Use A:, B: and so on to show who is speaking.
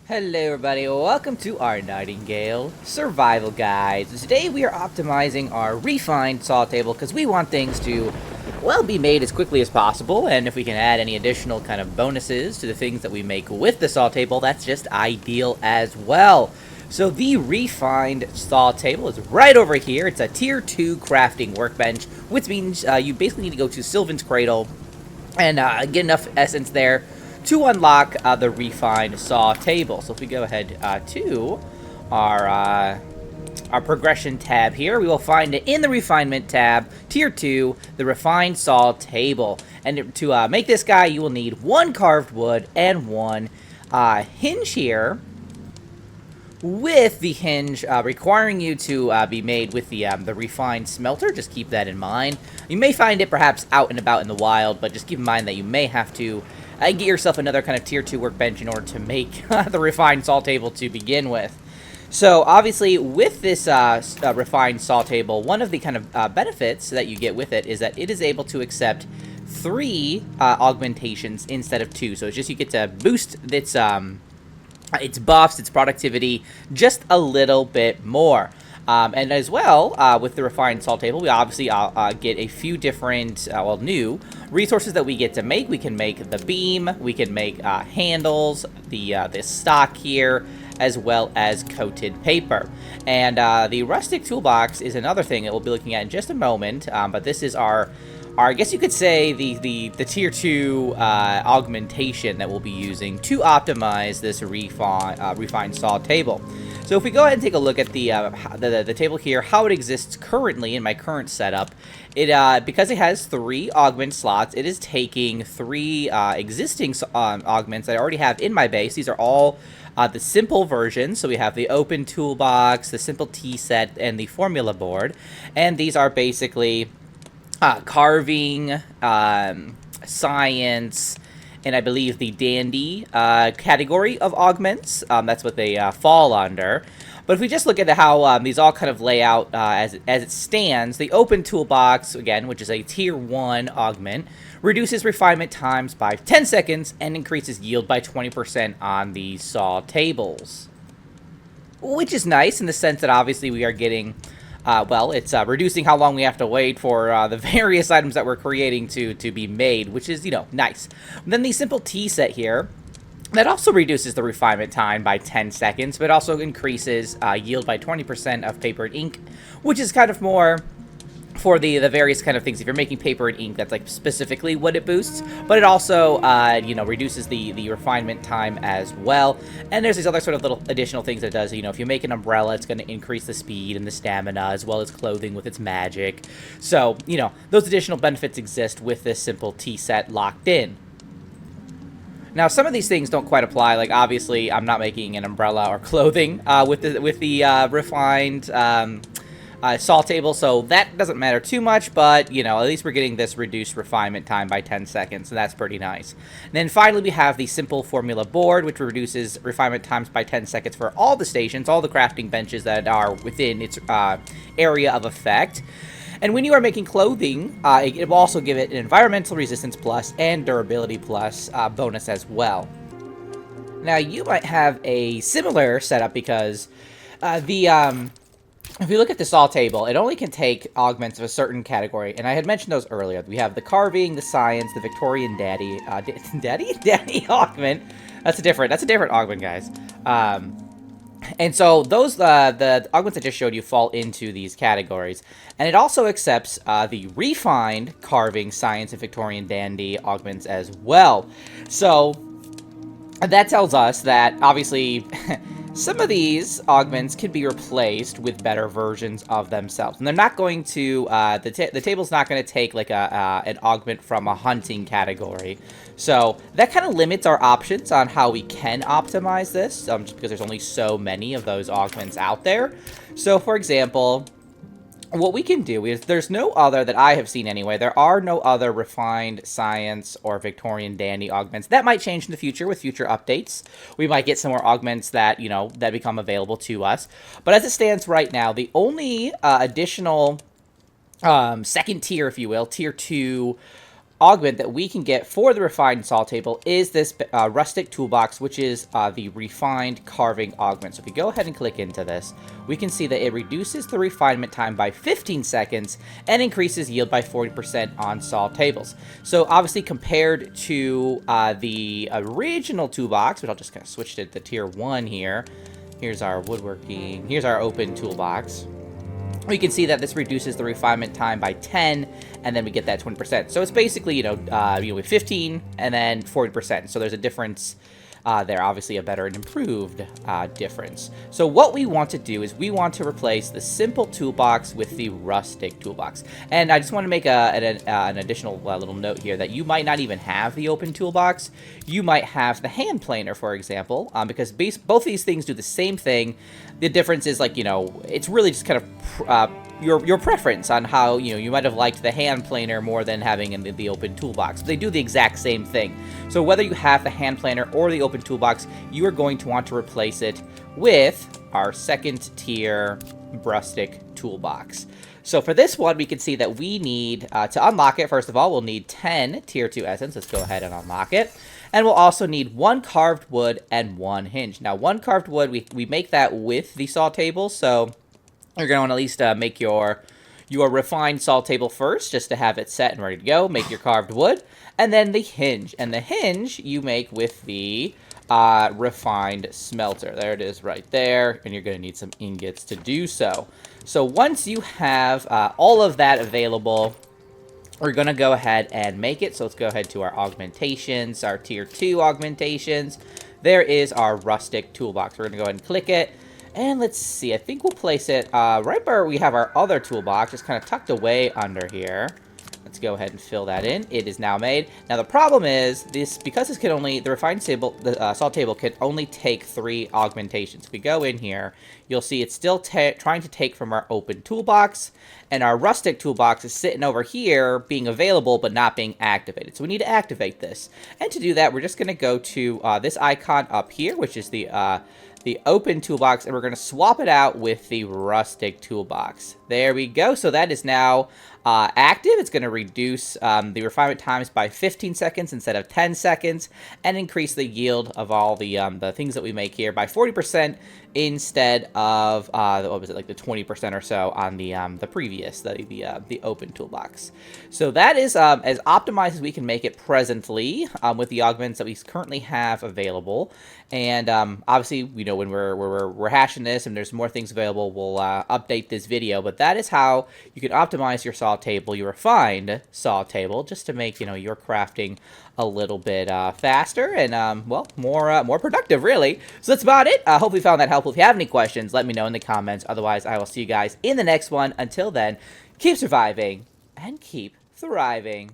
A: Hello everybody, welcome to our Nightingale Survival Guide. So today we are optimizing our refined saw table because we want things to, well, be made as quickly as possible, and if we can add any additional kind of bonuses to the things that we make with the saw table, that's just ideal as well. So the refined saw table is right over here. It's a tier 2 crafting workbench, which means you basically need to go to Sylvan's Cradle and get enough essence there to unlock the refined saw table. So if we go ahead to our progression tab here, we will find it in the refinement tab, tier 2, the refined saw table. And to make this guy, you will need 1 carved wood and 1 hinge here, with the hinge requiring you to be made with the refined smelter. Just keep that in mind. You may find it perhaps out and about in the wild, but just keep in mind that you may have to get yourself another kind of tier 2 workbench in order to make the refined saw table to begin with. So obviously with this refined saw table, one of the kind of benefits that you get with it is that it is able to accept 3 augmentations instead of 2. So it's just you get to boost its buffs, its productivity, just a little bit more. And as well, with the refined saw table, we obviously get a few different, new resources that we get to make. We can make the beam, we can make handles, this stock here, as well as coated paper. And the Rustic Toolbox is another thing that we'll be looking at in just a moment, but this is our I guess you could say the tier 2 augmentation that we'll be using to optimize this refined saw table. So if we go ahead and take a look at the table here, how it exists currently in my current setup, because it has 3 augment slots, it is taking 3 existing augments that I already have in my base. These are all the simple versions. So we have the open toolbox, the simple tea set, and the formula board, and these are basically carving, science, and I believe the dandy category of augments. That's what they fall under. But if we just look at how these all kind of lay out as it stands, the open toolbox, again, which is a tier 1 augment, reduces refinement times by 10 seconds and increases yield by 20% on the saw tables. Which is nice in the sense that obviously we are getting... it's reducing how long we have to wait for the various items that we're creating to be made, which is, nice. And then the simple tea set here, that also reduces the refinement time by 10 seconds, but also increases yield by 20% of paper and ink, which is kind of more for the various kind of things. If you're making paper and ink, that's like specifically what it boosts, but it also reduces the refinement time as well. And there's these other sort of little additional things that it does. If you make an umbrella, it's going to increase the speed and the stamina, as well as clothing with its magic. So those additional benefits exist with this simple tea set locked in. Now, some of these things don't quite apply. Like, obviously, I'm not making an umbrella or clothing with the refined saw table, so that doesn't matter too much, but, at least we're getting this reduced refinement time by 10 seconds, so that's pretty nice. And then finally, we have the simple formula board, which reduces refinement times by 10 seconds for all the stations, all the crafting benches that are within its area of effect. And when you are making clothing, it will also give it an environmental resistance plus and durability plus bonus as well. Now, you might have a similar setup because if you look at the saw table, it only can take augments of a certain category, and I had mentioned those earlier. We have the carving, the science, the Victorian daddy augment. That's a different augment, guys. And so those the augments I just showed you fall into these categories, and it also accepts the refined carving, science, and Victorian dandy augments as well. So that tells us that obviously some of these augments can be replaced with better versions of themselves, and they're not going to the table's not going to take like an augment from a hunting category. So that kind of limits our options on how we can optimize this, just because there's only so many of those augments out there. So for example, what we can do is, there's no other that I have seen anyway. There are no other refined science or Victorian dandy augments. That might change in the future with future updates. We might get some more augments that, that become available to us. But as it stands right now, the only additional second tier, if you will, tier 2 augment that we can get for the refined saw table is this Rustic Toolbox, which is the refined carving augment. So if we go ahead and click into this, we can see that it reduces the refinement time by 15 seconds and increases yield by 40% on saw tables. So obviously compared to the original toolbox, which I'll just kind of switch to the tier 1 here. Here's our woodworking, here's our open toolbox. We can see that this reduces the refinement time by 10, and then we get that 20%. So it's basically, with 15 and then 40%. So there's a difference there, obviously a better and improved difference. So what we want to do is we want to replace the simple toolbox with the rustic toolbox. And I just want to make an additional little note here that you might not even have the open toolbox. You might have the hand planer, for example, because both these things do the same thing. The difference is, it's really just kind of your preference on how, you might have liked the hand planer more than having the open toolbox. They do the exact same thing. So whether you have the hand planer or the open toolbox, you are going to want to replace it with our second tier rustic toolbox. So for this one, we can see that we need, to unlock it, first of all, we'll need 10 tier 2 essence. Let's go ahead and unlock it. And we'll also need 1 carved wood and 1 hinge. Now, 1 carved wood, we make that with the saw table, so you're going to want to at least make your refined saw table first, just to have it set and ready to go. Make your carved wood, and then the hinge. And the hinge you make with the refined smelter. There it is right there, and you're going to need some ingots to do so. So once you have all of that available, we're going to go ahead and make it. So let's go ahead to our augmentations, our tier 2 augmentations. There is our rustic toolbox. We're going to go ahead and click it. And let's see, I think we'll place it right where we have our other toolbox, just kind of tucked away under here. Let's go ahead and fill that in. It is now made. Now the problem is because this can only, the refined table, the saw table can only take 3 augmentations. If we go in here, you'll see it's still trying to take from our open toolbox, and our rustic toolbox is sitting over here being available but not being activated. So we need to activate this. And to do that, we're just going to go to this icon up here, which is the open toolbox, and we're going to swap it out with the rustic toolbox. There we go. So that is now active. It's going to reduce the refinement times by 15 seconds instead of 10 seconds, and increase the yield of all the things that we make here by 40% instead of what was it, like the 20% or so on the previous, the open toolbox. So that is as optimized as we can make it presently with the augments that we currently have available. And obviously, when we're hashing this and there's more things available, we'll update this video. But that is how you can optimize your saw table, your refined saw table, just to make your crafting a little bit faster and more productive, really. So that's about it. Hopefully you found that helpful. If you have any questions, let me know in the comments. Otherwise, I will see you guys in the next one. Until then, keep surviving and keep thriving.